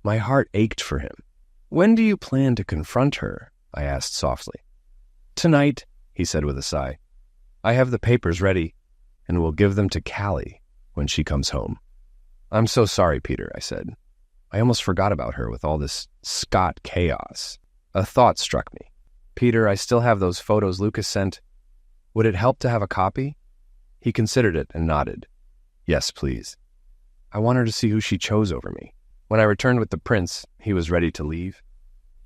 My heart ached for him. When do you plan to confront her? I asked softly. Tonight, he said with a sigh. I have the papers ready, and will give them to Callie when she comes home. I'm so sorry, Peter, I said. I almost forgot about her with all this Scott chaos. A thought struck me. Peter, I still have those photos Lucas sent. Would it help to have a copy? He considered it and nodded. Yes, please. I want her to see who she chose over me. When I returned with the prints, he was ready to leave.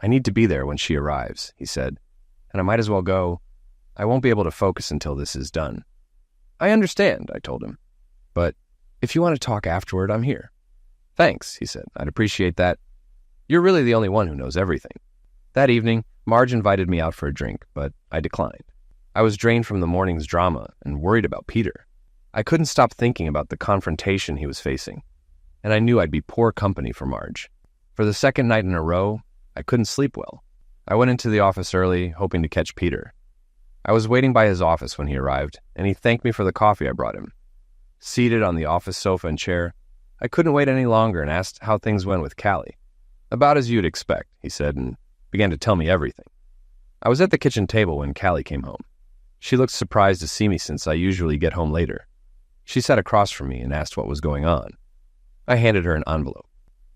I need to be there when she arrives, he said, and I might as well go. I won't be able to focus until this is done. I understand, I told him. But if you want to talk afterward, I'm here. Thanks, he said. I'd appreciate that. You're really the only one who knows everything. That evening, Marge invited me out for a drink, but I declined. I was drained from the morning's drama and worried about Peter. I couldn't stop thinking about the confrontation he was facing, and I knew I'd be poor company for Marge. For the second night in a row, I couldn't sleep well. I went into the office early, hoping to catch Peter. I was waiting by his office when he arrived, and he thanked me for the coffee I brought him. Seated on the office sofa and chair, I couldn't wait any longer and asked how things went with Callie. About as you'd expect, he said, and began to tell me everything. I was at the kitchen table when Callie came home. She looked surprised to see me since I usually get home later. She sat across from me and asked what was going on. I handed her an envelope.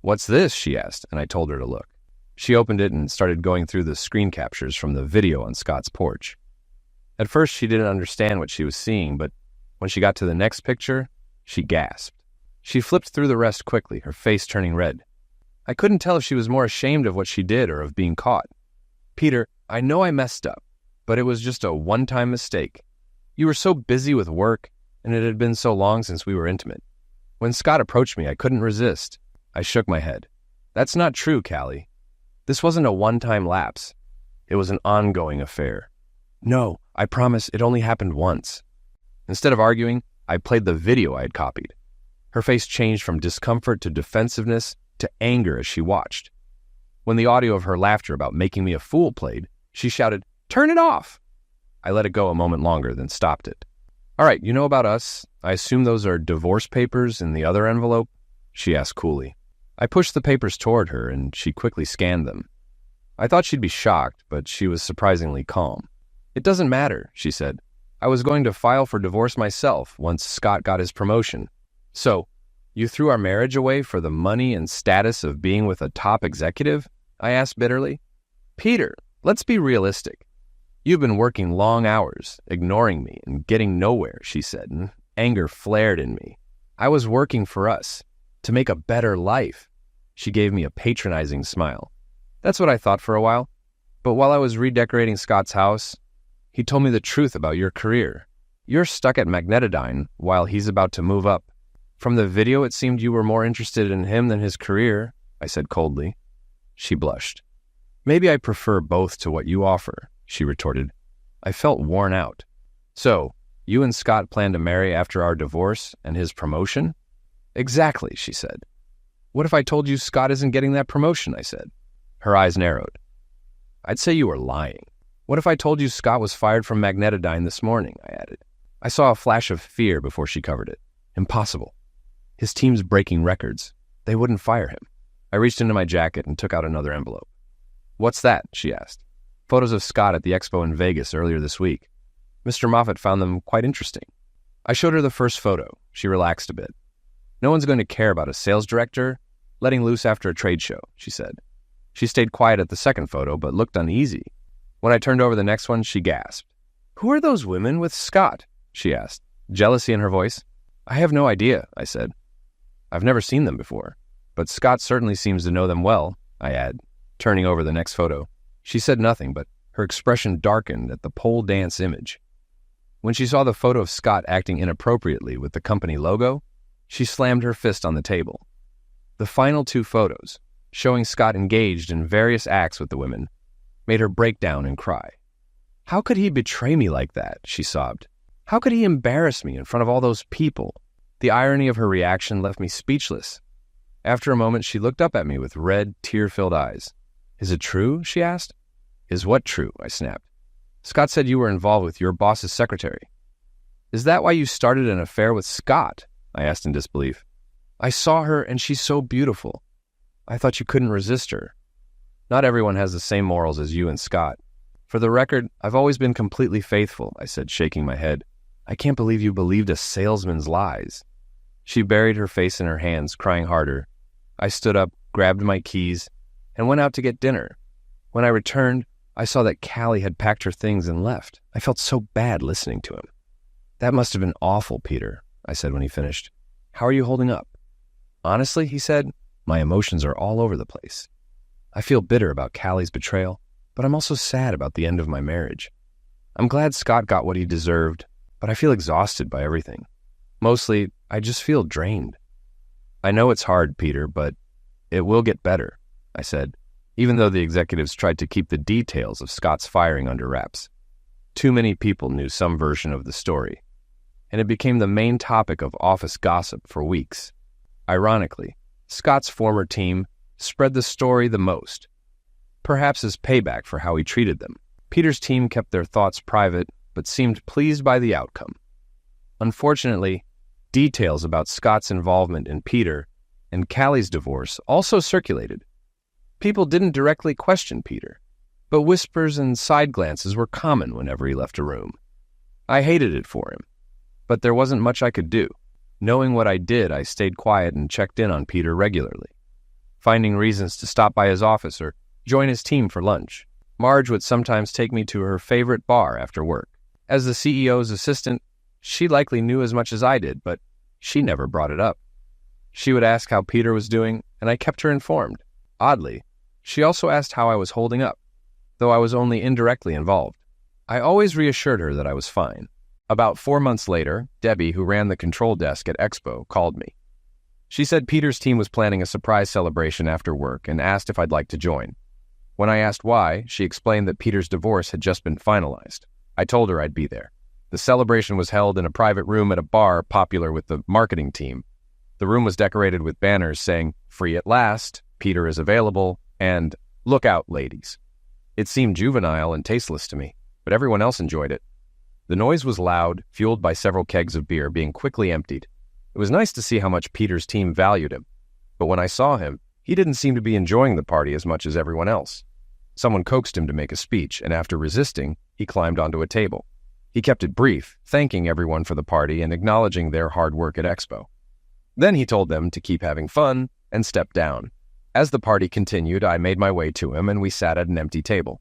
What's this? She asked, and I told her to look. She opened it and started going through the screen captures from the video on Scott's porch. At first, she didn't understand what she was seeing, but when she got to the next picture, she gasped. She flipped through the rest quickly, her face turning red. I couldn't tell if she was more ashamed of what she did or of being caught. Peter, I know I messed up, but it was just a one-time mistake. You were so busy with work, and it had been so long since we were intimate. When Scott approached me, I couldn't resist. I shook my head. That's not true, Callie. This wasn't a one-time lapse. It was an ongoing affair. No, I promise it only happened once. Instead of arguing, I played the video I had copied. Her face changed from discomfort to defensiveness to anger as she watched. When the audio of her laughter about making me a fool played, she shouted, "Turn it off!" I let it go a moment longer, then stopped it. All right, you know about us. I assume those are divorce papers in the other envelope? She asked coolly. I pushed the papers toward her, and she quickly scanned them. I thought she'd be shocked, but she was surprisingly calm. It doesn't matter, she said. I was going to file for divorce myself once Scott got his promotion. So, you threw our marriage away for the money and status of being with a top executive? I asked bitterly. Peter, let's be realistic. You've been working long hours, ignoring me and getting nowhere, she said, and anger flared in me. I was working for us, to make a better life. She gave me a patronizing smile. That's what I thought for a while. But while I was redecorating Scott's house, he told me the truth about your career. You're stuck at Magnetodyne while he's about to move up. From the video, it seemed you were more interested in him than his career, I said coldly. She blushed. Maybe I prefer both to what you offer, she retorted. I felt worn out. So, you and Scott plan to marry after our divorce and his promotion? Exactly, she said. What if I told you Scott isn't getting that promotion, I said. Her eyes narrowed. I'd say you were lying. What if I told you Scott was fired from Magnetodyne this morning? I added. I saw a flash of fear before she covered it. Impossible. His team's breaking records. They wouldn't fire him. I reached into my jacket and took out another envelope. What's that? She asked. Photos of Scott at the expo in Vegas earlier this week. Mr. Moffat found them quite interesting. I showed her the first photo. She relaxed a bit. No one's going to care about a sales director letting loose after a trade show, she said. She stayed quiet at the second photo, but looked uneasy. When I turned over the next one, she gasped. Who are those women with Scott? She asked, jealousy in her voice. I have no idea, I said. I've never seen them before, but Scott certainly seems to know them well, I add, turning over the next photo. She said nothing, but her expression darkened at the pole dance image. When she saw the photo of Scott acting inappropriately with the company logo, she slammed her fist on the table. The final two photos, showing Scott engaged in various acts with the women, made her break down and cry. How could he betray me like that? She sobbed. How could he embarrass me in front of all those people? The irony of her reaction left me speechless. After a moment, she looked up at me with red, tear-filled eyes. Is it true? She asked. Is what true? I snapped. Scott said you were involved with your boss's secretary. Is that why you started an affair with Scott? I asked in disbelief. I saw her and she's so beautiful. I thought you couldn't resist her. Not everyone has the same morals as you and Scott. For the record, I've always been completely faithful, I said, shaking my head. I can't believe you believed a salesman's lies. She buried her face in her hands, crying harder. I stood up, grabbed my keys, and went out to get dinner. When I returned, I saw that Callie had packed her things and left. I felt so bad listening to him. That must have been awful, Peter, I said when he finished. How are you holding up? Honestly, he said, my emotions are all over the place. I feel bitter about Callie's betrayal, but I'm also sad about the end of my marriage. I'm glad Scott got what he deserved, but I feel exhausted by everything. Mostly, I just feel drained. I know it's hard, Peter, but it will get better, I said, even though the executives tried to keep the details of Scott's firing under wraps. Too many people knew some version of the story, and it became the main topic of office gossip for weeks. Ironically, Scott's former team spread the story the most, perhaps as payback for how he treated them. Peter's team kept their thoughts private, but seemed pleased by the outcome. Unfortunately, details about Scott's involvement in Peter and Callie's divorce also circulated. People didn't directly question Peter, but whispers and side glances were common whenever he left a room. I hated it for him, but there wasn't much I could do. Knowing what I did, I stayed quiet and checked in on Peter regularly, finding reasons to stop by his office or join his team for lunch. Marge would sometimes take me to her favorite bar after work. As the CEO's assistant, she likely knew as much as I did, but she never brought it up. She would ask how Peter was doing, and I kept her informed. Oddly, she also asked how I was holding up, though I was only indirectly involved. I always reassured her that I was fine. About 4 months later, Debbie, who ran the control desk at Expo, called me. She said Peter's team was planning a surprise celebration after work and asked if I'd like to join. When I asked why, she explained that Peter's divorce had just been finalized. I told her I'd be there. The celebration was held in a private room at a bar popular with the marketing team. The room was decorated with banners saying, "Free at last," "Peter is available," and "Look out, ladies." It seemed juvenile and tasteless to me, but everyone else enjoyed it. The noise was loud, fueled by several kegs of beer being quickly emptied. It was nice to see how much Peter's team valued him, but when I saw him, he didn't seem to be enjoying the party as much as everyone else. Someone coaxed him to make a speech, and after resisting, he climbed onto a table. He kept it brief, thanking everyone for the party and acknowledging their hard work at Expo. Then he told them to keep having fun and stepped down. As the party continued, I made my way to him and we sat at an empty table.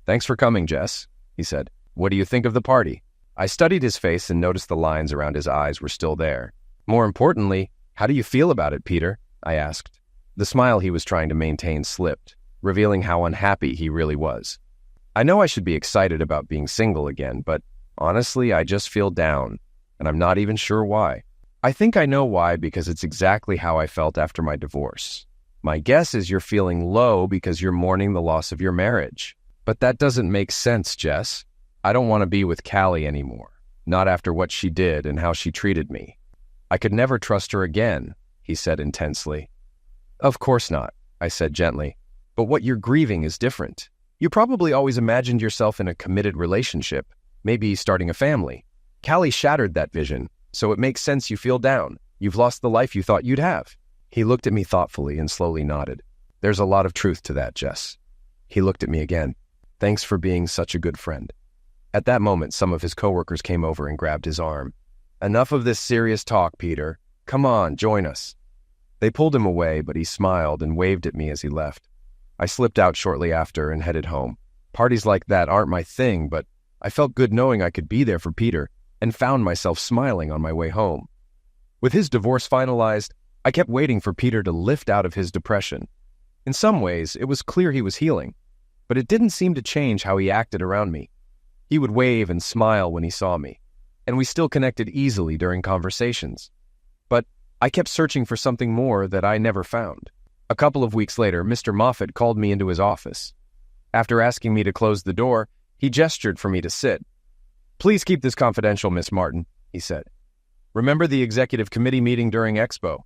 "Thanks for coming, Jess," he said. "What do you think of the party?" I studied his face and noticed the lines around his eyes were still there. "More importantly, how do you feel about it, Peter?" I asked. The smile he was trying to maintain slipped, revealing how unhappy he really was. I know I should be excited about being single again, but honestly, I just feel down, and I'm not even sure why. I think I know why because it's exactly how I felt after my divorce. My guess is you're feeling low because you're mourning the loss of your marriage. But that doesn't make sense, Jess. I don't want to be with Callie anymore, not after what she did and how she treated me. I could never trust her again, he said intensely. Of course not, I said gently. But what you're grieving is different. You probably always imagined yourself in a committed relationship, maybe starting a family. Callie shattered that vision, so it makes sense you feel down. You've lost the life you thought you'd have." He looked at me thoughtfully and slowly nodded. "There's a lot of truth to that, Jess." He looked at me again. "Thanks for being such a good friend." At that moment, some of his coworkers came over and grabbed his arm. "Enough of this serious talk, Peter. Come on, join us." They pulled him away, but he smiled and waved at me as he left. I slipped out shortly after and headed home. Parties like that aren't my thing, but I felt good knowing I could be there for Peter and found myself smiling on my way home. With his divorce finalized, I kept waiting for Peter to lift out of his depression. In some ways, it was clear he was healing, but it didn't seem to change how he acted around me. He would wave and smile when he saw me, and we still connected easily during conversations. But I kept searching for something more that I never found. A couple of weeks later, Mr. Moffat called me into his office. After asking me to close the door, he gestured for me to sit. "Please keep this confidential, Miss Martin," he said. "Remember the executive committee meeting during Expo?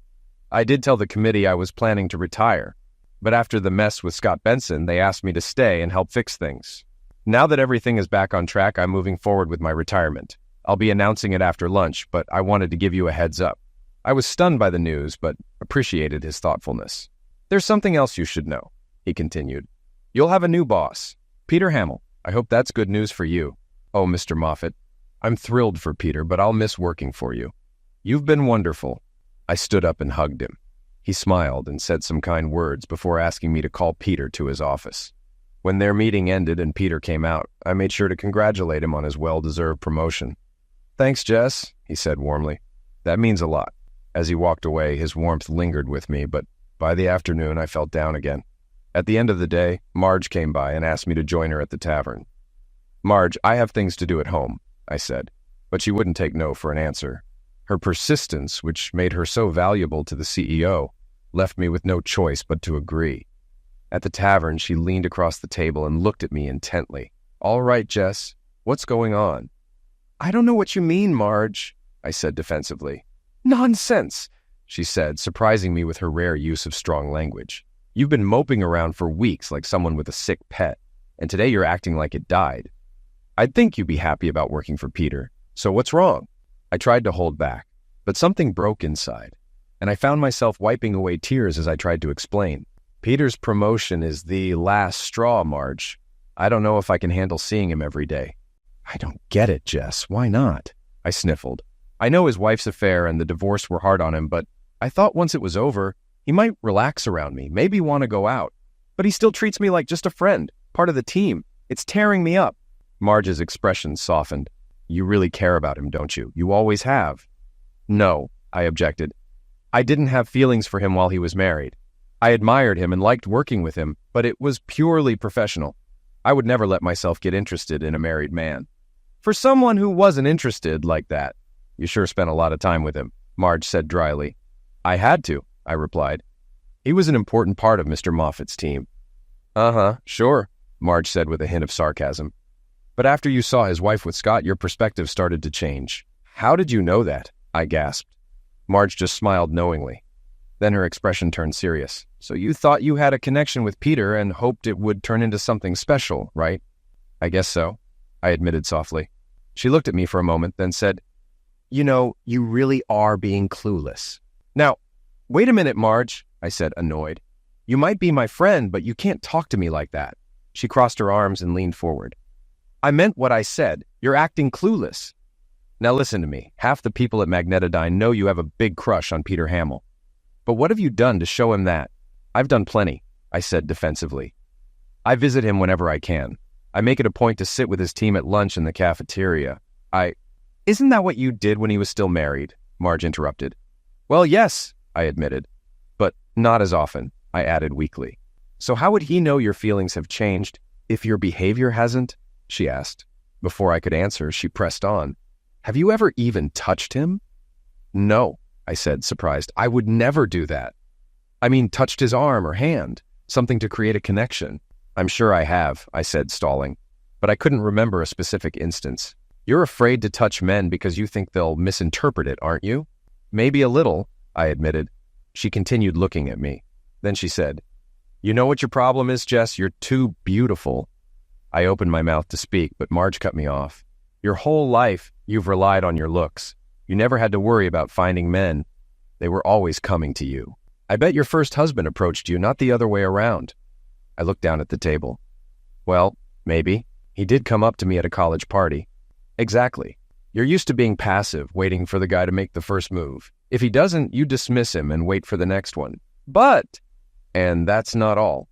I did tell the committee I was planning to retire, but after the mess with Scott Benson, they asked me to stay and help fix things. Now that everything is back on track, I'm moving forward with my retirement. I'll be announcing it after lunch, but I wanted to give you a heads up." I was stunned by the news, but appreciated his thoughtfulness. "There's something else you should know," he continued. "You'll have a new boss, Peter Hamill. I hope that's good news for you." "Oh, Mr. Moffat, I'm thrilled for Peter, but I'll miss working for you. You've been wonderful." I stood up and hugged him. He smiled and said some kind words before asking me to call Peter to his office. When their meeting ended and Peter came out, I made sure to congratulate him on his well-deserved promotion. "Thanks, Jess," he said warmly. "That means a lot." As he walked away, his warmth lingered with me, but by the afternoon I felt down again. At the end of the day, Marge came by and asked me to join her at the tavern. "Marge, I have things to do at home," I said, but she wouldn't take no for an answer. Her persistence, which made her so valuable to the CEO, left me with no choice but to agree. At the tavern, she leaned across the table and looked at me intently. "All right, Jess, what's going on?" "I don't know what you mean, Marge," I said defensively. "Nonsense," she said, surprising me with her rare use of strong language. "You've been moping around for weeks like someone with a sick pet, and today you're acting like it died. I'd think you'd be happy about working for Peter, so what's wrong?" I tried to hold back, but something broke inside, and I found myself wiping away tears as I tried to explain. "Peter's promotion is the last straw, Marge. I don't know if I can handle seeing him every day." "I don't get it, Jess. Why not?" I sniffled. "I know his wife's affair and the divorce were hard on him, but I thought once it was over, he might relax around me, maybe want to go out. But he still treats me like just a friend, part of the team. It's tearing me up." Marge's expression softened. "You really care about him, don't you? You always have." "No," I objected. "I didn't have feelings for him while he was married. I admired him and liked working with him, but it was purely professional. I would never let myself get interested in a married man." "For someone who wasn't interested like that, you sure spent a lot of time with him," Marge said dryly. "I had to," I replied. "He was an important part of Mr. Moffat's team." "Uh-huh, sure," Marge said with a hint of sarcasm. "But after you saw his wife with Scott, your perspective started to change." "How did you know that?" I gasped. Marge just smiled knowingly. Then her expression turned serious. "So you thought you had a connection with Peter and hoped it would turn into something special, right?" "I guess so," I admitted softly. She looked at me for a moment, then said, "You know, you really are being clueless." "Now, wait a minute, Marge," I said, annoyed. "You might be my friend, but you can't talk to me like that." She crossed her arms and leaned forward. "I meant what I said. You're acting clueless." "Now listen to me. Half the people at Magnetodyne know you have a big crush on Peter Hamill. But what have you done to show him that?" "I've done plenty," I said defensively. "I visit him whenever I can. I make it a point to sit with his team at lunch in the cafeteria. Isn't that what you did when he was still married?" Marge interrupted. "Well, yes," I admitted. "But not as often," I added weakly. "So how would he know your feelings have changed if your behavior hasn't?" she asked. Before I could answer, she pressed on. "Have you ever even touched him?" "No," I said, surprised. "I would never do that." "I mean, touched his arm or hand, something to create a connection." "I'm sure I have," I said, stalling, but I couldn't remember a specific instance. "You're afraid to touch men because you think they'll misinterpret it, aren't you?" "Maybe a little," I admitted. She continued looking at me. Then she said, "You know what your problem is, Jess? You're too beautiful." I opened my mouth to speak, but Marge cut me off. Your whole life, you've relied on your looks. You never had to worry about finding men. They were always coming to you. I bet your first husband approached you, not the other way around. I looked down at the table. Well, maybe. He did come up to me at a college party. Exactly. You're used to being passive, waiting for the guy to make the first move. If he doesn't, you dismiss him and wait for the next one. And that's not all.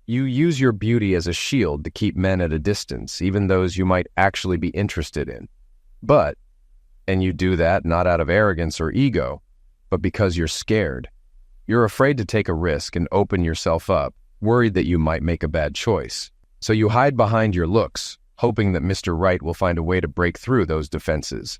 You use your beauty as a shield to keep men at a distance, even those you might actually be interested in. And you do that not out of arrogance or ego, but because you're scared. You're afraid to take a risk and open yourself up, worried that you might make a bad choice. So you hide behind your looks, hoping that Mr. Right will find a way to break through those defenses.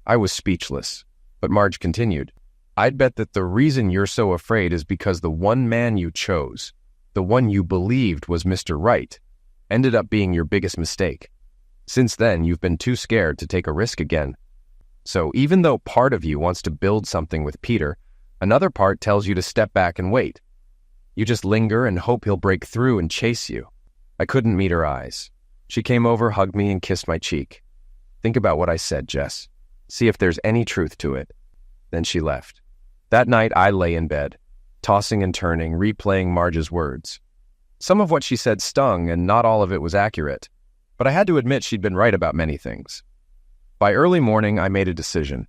I was speechless, but Marge continued. I'd bet that the reason you're so afraid is because the one man you chose, the one you believed was Mr. Right, ended up being your biggest mistake. Since then, you've been too scared to take a risk again. So even though part of you wants to build something with Peter, another part tells you to step back and wait. You just linger and hope he'll break through and chase you. I couldn't meet her eyes. She came over, hugged me, and kissed my cheek. Think about what I said, Jess. See if there's any truth to it. Then she left. That night, I lay in bed, tossing and turning, replaying Marge's words. Some of what she said stung, and not all of it was accurate. But I had to admit she'd been right about many things. By early morning, I made a decision.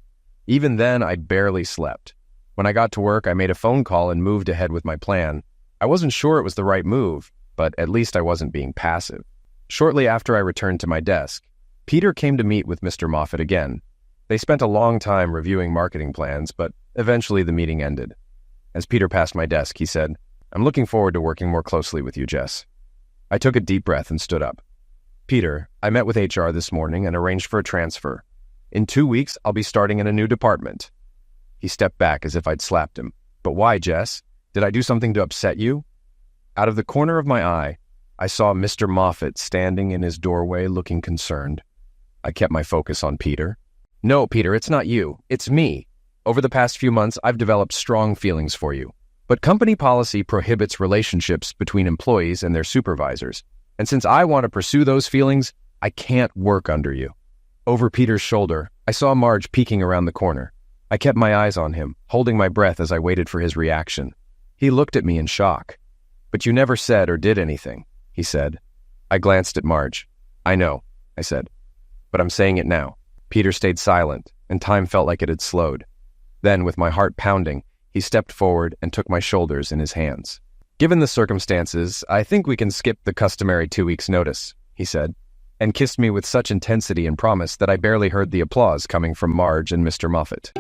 Even then, I barely slept. When I got to work, I made a phone call and moved ahead with my plan. I wasn't sure it was the right move, but at least I wasn't being passive. Shortly after I returned to my desk, Peter came to meet with Mr. Moffat again. They spent a long time reviewing marketing plans, but eventually the meeting ended. As Peter passed my desk, he said, I'm looking forward to working more closely with you, Jess. I took a deep breath and stood up. Peter, I met with HR this morning and arranged for a transfer. In 2 weeks, I'll be starting in a new department. He stepped back as if I'd slapped him. But why, Jess? Did I do something to upset you? Out of the corner of my eye, I saw Mr. Moffat standing in his doorway looking concerned. I kept my focus on Peter. No, Peter, it's not you. It's me. Over the past few months, I've developed strong feelings for you. But company policy prohibits relationships between employees and their supervisors. And since I want to pursue those feelings, I can't work under you. Over Peter's shoulder, I saw Marge peeking around the corner. I kept my eyes on him, holding my breath as I waited for his reaction. He looked at me in shock. But you never said or did anything, he said. I glanced at Marge. I know, I said. But I'm saying it now. Peter stayed silent, and time felt like it had slowed. Then, with my heart pounding, he stepped forward and took my shoulders in his hands. Given the circumstances, I think we can skip the customary 2 weeks' notice, he said, and kissed me with such intensity and promise that I barely heard the applause coming from Marge and Mr. Moffat.